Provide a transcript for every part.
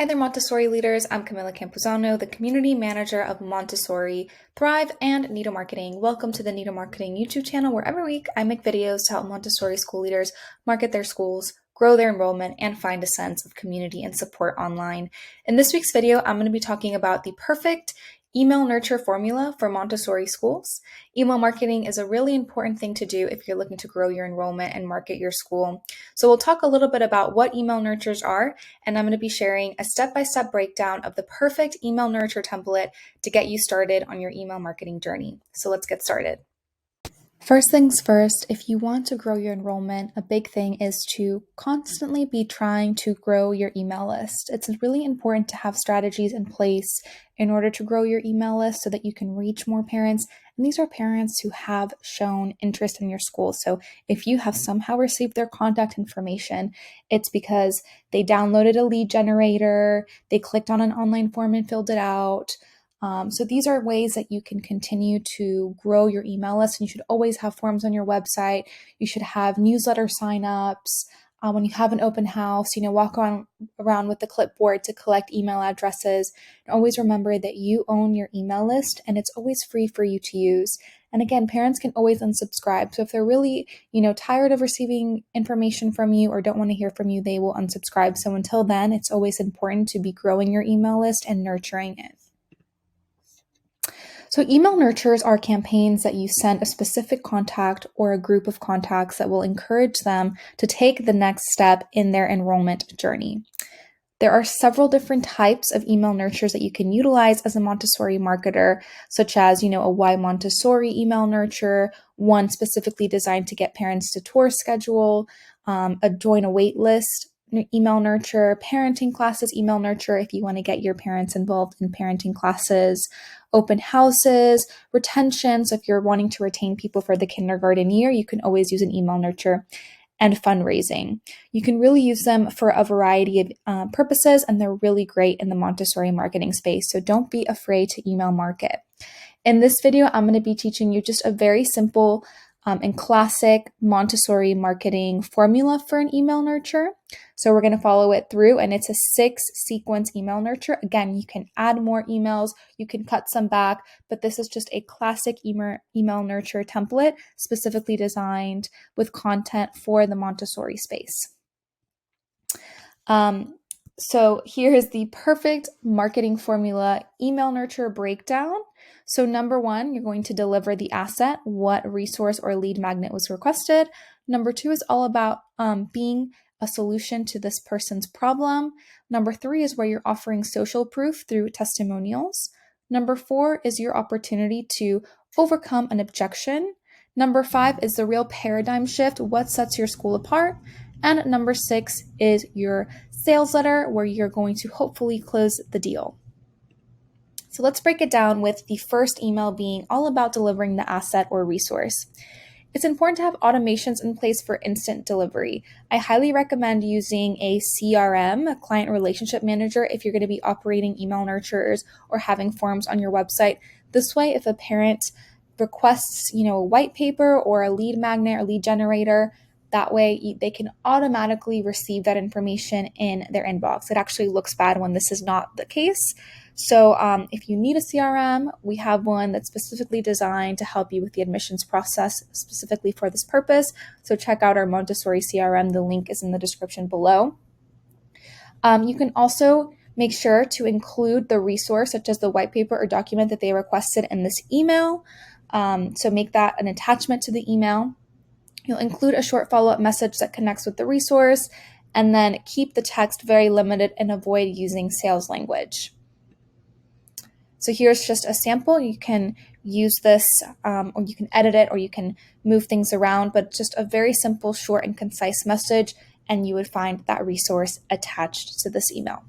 Hi there, Montessori leaders. I'm Camilla Campuzano, the Community Manager of Montessori, Thrive, and Nido Marketing. Welcome to the Nido Marketing YouTube channel, where every week I make videos to help Montessori school leaders market their schools, grow their enrollment, and find a sense of community and support online. In this week's video, I'm going to be talking about the perfect email nurture formula for Montessori schools. Email marketing is a really important thing to do if you're looking to grow your enrollment and market your school. So we'll talk a little bit about what email nurtures are, and I'm going to be sharing a step-by-step breakdown of the perfect email nurture template to get you started on your email marketing journey. So let's get started. First things first, if you want to grow your enrollment, a big thing is to constantly be trying to grow your email list. It's really important to have strategies in place in order to grow your email list so that you can reach more parents. And these are parents who have shown interest in your school. So if you have somehow received their contact information, it's because they downloaded a lead generator, they clicked on an online form and filled it out. So these are ways that you can continue to grow your email list. And you should always have forms on your website. You should have newsletter signups. When you have an open house, walk around with the clipboard to collect email addresses. And always remember that you own your email list and it's always free for you to use. And again, parents can always unsubscribe. So if they're really, tired of receiving information from you or don't want to hear from you, they will unsubscribe. So until then, it's always important to be growing your email list and nurturing it. So email nurtures are campaigns that you send a specific contact or a group of contacts that will encourage them to take the next step in their enrollment journey. There are several different types of email nurtures that you can utilize as a Montessori marketer, such as, a Why Montessori email nurture, one specifically designed to get parents to tour schedule, a join a wait list email nurture, parenting classes email nurture if you want to get your parents involved in parenting classes, open houses, retention. So if you're wanting to retain people for the kindergarten year, you can always use an email nurture, and fundraising. You can really use them for a variety of purposes, and they're really great in the Montessori marketing space. So don't be afraid to email market. In this video, I'm going to be teaching you just a very simple and classic Montessori marketing formula for an email nurture. So we're going to follow it through, and it's a 6-sequence email nurture. Again, you can add more emails, you can cut some back, but this is just a classic email nurture template specifically designed with content for the Montessori space. So here is the perfect marketing formula email nurture breakdown. So number 1, you're going to deliver the asset, what resource or lead magnet was requested. Number 2 is all about being a solution to this person's problem. Number 3 is where you're offering social proof through testimonials. Number 4 is your opportunity to overcome an objection. Number 5 is the real paradigm shift, what sets your school apart. And number 6 is your sales letter, where you're going to hopefully close the deal. So let's break it down with the first email being all about delivering the asset or resource. It's important to have automations in place for instant delivery. I highly recommend using a CRM, a client relationship manager, if you're going to be operating email nurtures or having forms on your website. This way, if a parent requests, a white paper or a lead magnet or lead generator, that way they can automatically receive that information in their inbox. It actually looks bad when this is not the case. So if you need a CRM, we have one that's specifically designed to help you with the admissions process specifically for this purpose. So check out our Montessori CRM. The link is in the description below. You can also make sure to include the resource, such as the white paper or document that they requested in this email. So make that an attachment to the email. You'll include a short follow-up message that connects with the resource, and then keep the text very limited and avoid using sales language. So here's just a sample. You can use this, or you can edit it, or you can move things around, but just a very simple, short, and concise message, and you would find that resource attached to this email.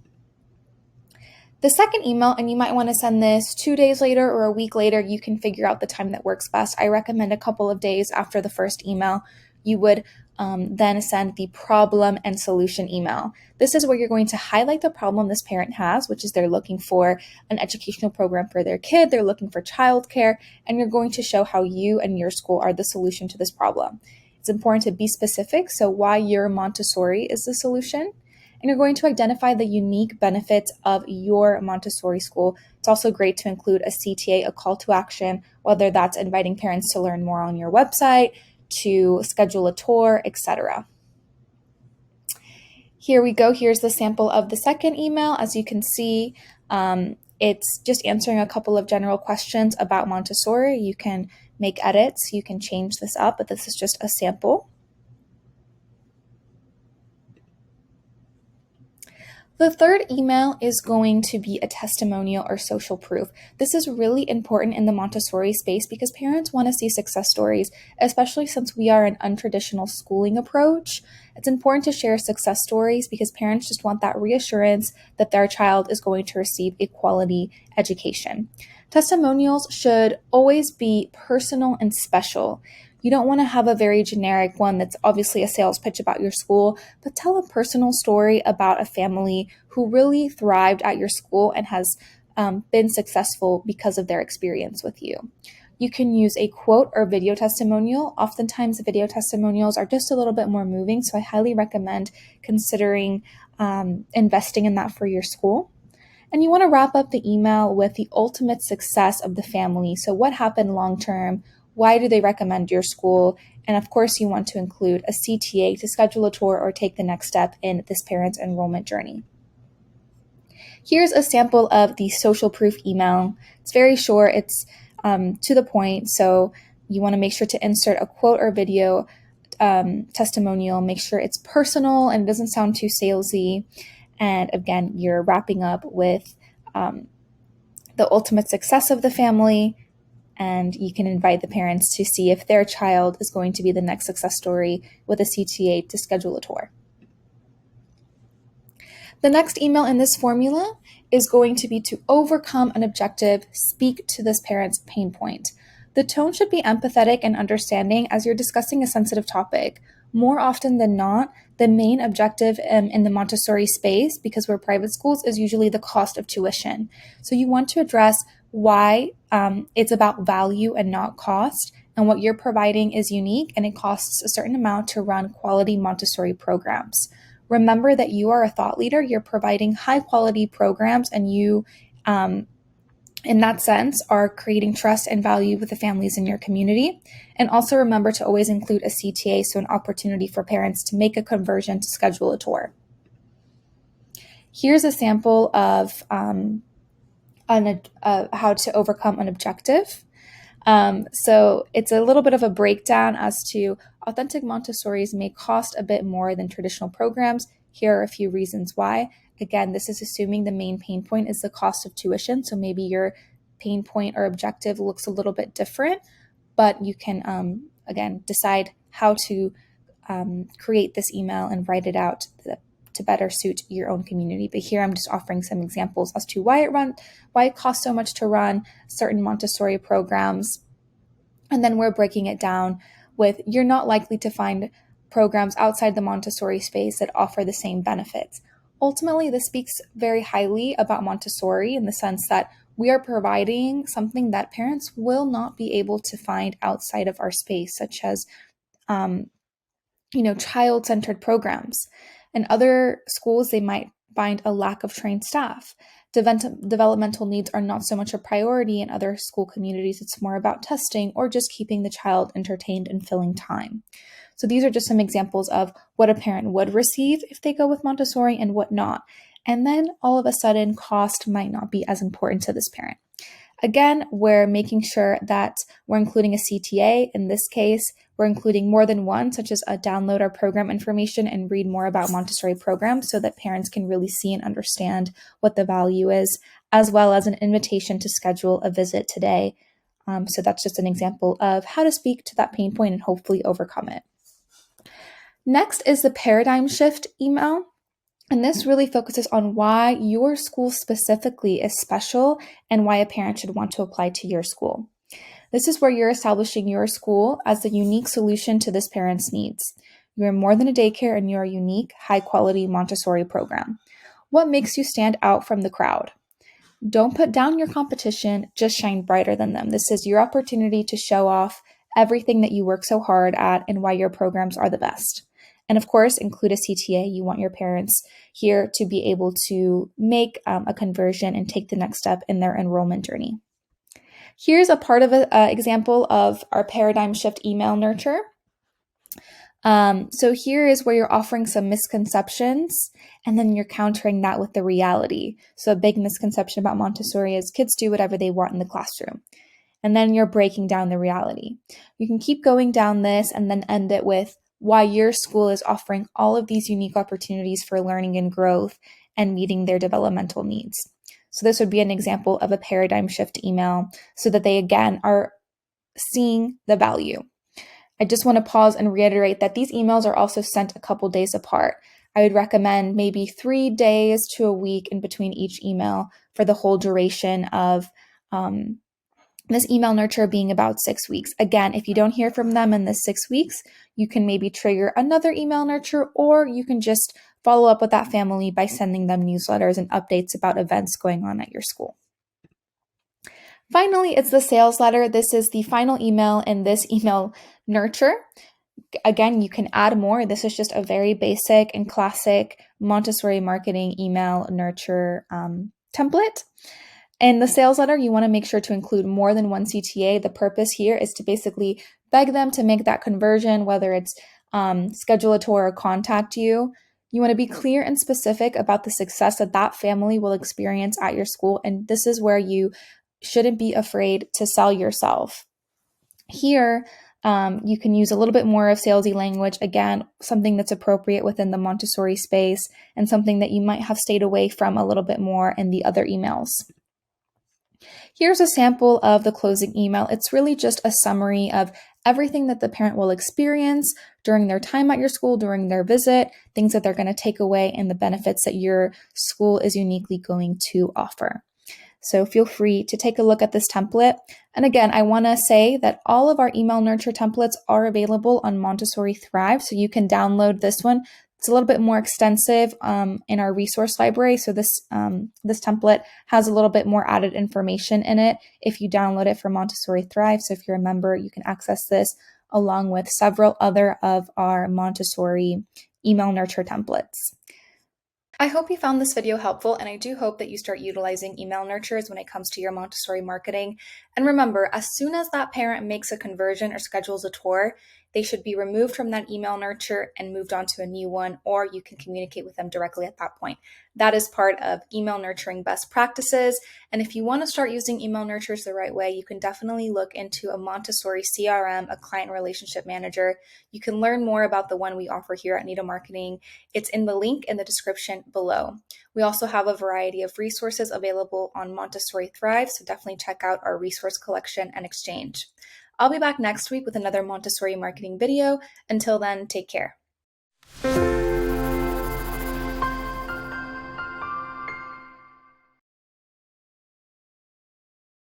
The second email, and you might want to send this 2 days later or a week later, you can figure out the time that works best. I recommend a couple of days after the first email. You would then send the problem and solution email. This is where you're going to highlight the problem this parent has, which is they're looking for an educational program for their kid, they're looking for childcare, and you're going to show how you and your school are the solution to this problem. It's important to be specific, so why your Montessori is the solution. and you're going to identify the unique benefits of your Montessori school. It's also great to include a CTA, a call to action, whether that's inviting parents to learn more on your website, to schedule a tour, etc. Here we go. Here's the sample of the second email. As you can see, it's just answering a couple of general questions about Montessori. You can make edits. You can change this up, but this is just a sample. The third email is going to be a testimonial or social proof. This is really important in the Montessori space because parents want to see success stories, especially since we are an untraditional schooling approach. It's important to share success stories because parents just want that reassurance that their child is going to receive a quality education. Testimonials should always be personal and special. You don't want to have a very generic one that's obviously a sales pitch about your school, but tell a personal story about a family who really thrived at your school and has been successful because of their experience with you. You can use a quote or video testimonial. Oftentimes, video testimonials are just a little bit more moving, so I highly recommend considering investing in that for your school. And you want to wrap up the email with the ultimate success of the family. So what happened long term? Why do they recommend your school? And of course, you want to include a CTA to schedule a tour or take the next step in this parent's enrollment journey. Here's a sample of the social proof email. It's very short. It's to the point. So you want to make sure to insert a quote or video testimonial. Make sure it's personal and it doesn't sound too salesy. And again, you're wrapping up with the ultimate success of the family, and you can invite the parents to see if their child is going to be the next success story with a CTA to schedule a tour. The next email in this formula is going to be to overcome an objective, speak to this parent's pain point. The tone should be empathetic and understanding as you're discussing a sensitive topic. More often than not, the main objective in the Montessori space, because we're private schools, is usually the cost of tuition. So you want to address why it's about value and not cost, and what you're providing is unique and it costs a certain amount to run quality Montessori programs. Remember that you are a thought leader, you're providing high quality programs, and you, in that sense, are creating trust and value with the families in your community. And also remember to always include a CTA, so an opportunity for parents to make a conversion to schedule a tour. Here's a sample of how to overcome an objective. So it's a little bit of a breakdown as to authentic Montessoris may cost a bit more than traditional programs. Here are a few reasons why. Again, this is assuming the main pain point is the cost of tuition. So maybe your pain point or objective looks a little bit different, but you can, again, decide how to create this email and write it out to better suit your own community. But here I'm just offering some examples as to why it costs so much to run certain Montessori programs. And then we're breaking it down with you're not likely to find programs outside the Montessori space that offer the same benefits. Ultimately, this speaks very highly about Montessori in the sense that we are providing something that parents will not be able to find outside of our space, such as child-centered programs. In other schools, they might find a lack of trained staff. Developmental needs are not so much a priority in other school communities. It's more about testing or just keeping the child entertained and filling time. So these are just some examples of what a parent would receive if they go with Montessori and what not. And then all of a sudden, cost might not be as important to this parent. Again, we're making sure that we're including a CTA. In this case, we're including more than one, such as download our program information and read more about Montessori programs so that parents can really see and understand what the value is, as well as an invitation to schedule a visit today. So that's just an example of how to speak to that pain point and hopefully overcome it. Next is the paradigm shift email. And this really focuses on why your school specifically is special and why a parent should want to apply to your school. This is where you're establishing your school as the unique solution to this parent's needs. You are more than a daycare and you're a unique, high-quality Montessori program. What makes you stand out from the crowd? Don't put down your competition, just shine brighter than them. This is your opportunity to show off everything that you work so hard at and why your programs are the best. And of course, include a CTA. You want your parents here to be able to make a conversion and take the next step in their enrollment journey. Here's a part of an example of our paradigm shift email nurture. So here is where you're offering some misconceptions and then you're countering that with the reality. So a big misconception about Montessori is kids do whatever they want in the classroom. And then you're breaking down the reality. You can keep going down this and then end it with why your school is offering all of these unique opportunities for learning and growth and meeting their developmental needs. So this would be an example of a paradigm shift email so that they, again, are seeing the value. I just want to pause and reiterate that these emails are also sent a couple days apart. I would recommend maybe 3 days to a week in between each email for the whole duration of this email nurture being about 6 weeks. Again, if you don't hear from them in the 6 weeks, you can maybe trigger another email nurture, or you can just follow up with that family by sending them newsletters and updates about events going on at your school. Finally, it's the sales letter. This is the final email in this email nurture. Again, you can add more. This is just a very basic and classic Montessori marketing email nurture template. In the sales letter, you want to make sure to include more than one CTA. The purpose here is to basically beg them to make that conversion, whether it's schedule a tour or contact you. You want to be clear and specific about the success that that family will experience at your school. And this is where you shouldn't be afraid to sell yourself. Here, you can use a little bit more of salesy language, again, something that's appropriate within the Montessori space and something that you might have stayed away from a little bit more in the other emails. Here's a sample of the closing email. It's really just a summary of everything that the parent will experience during their time at your school, during their visit, things that they're going to take away, and the benefits that your school is uniquely going to offer. So feel free to take a look at this template. And again, I want to say that all of our email nurture templates are available on Montessori Thrive, so you can download this one. It's a little bit more extensive in our resource library, so this template has a little bit more added information in it if you download it from Montessori Thrive. So if you're a member, you can access this along with several other of our Montessori email nurture templates. I hope you found this video helpful, and I do hope that you start utilizing email nurtures when it comes to your Montessori marketing. And remember, as soon as that parent makes a conversion or schedules a tour, they should be removed from that email nurture and moved on to a new one, or you can communicate with them directly at that point. That is part of email nurturing best practices. And if you want to start using email nurtures the right way, you can definitely look into a Montessori CRM, a client relationship manager. You can learn more about the one we offer here at Nido Marketing. It's in the link in the description below. We also have a variety of resources available on Montessori Thrive, so definitely check out our resource collection and exchange. I'll be back next week with another Montessori marketing video. Until then, take care.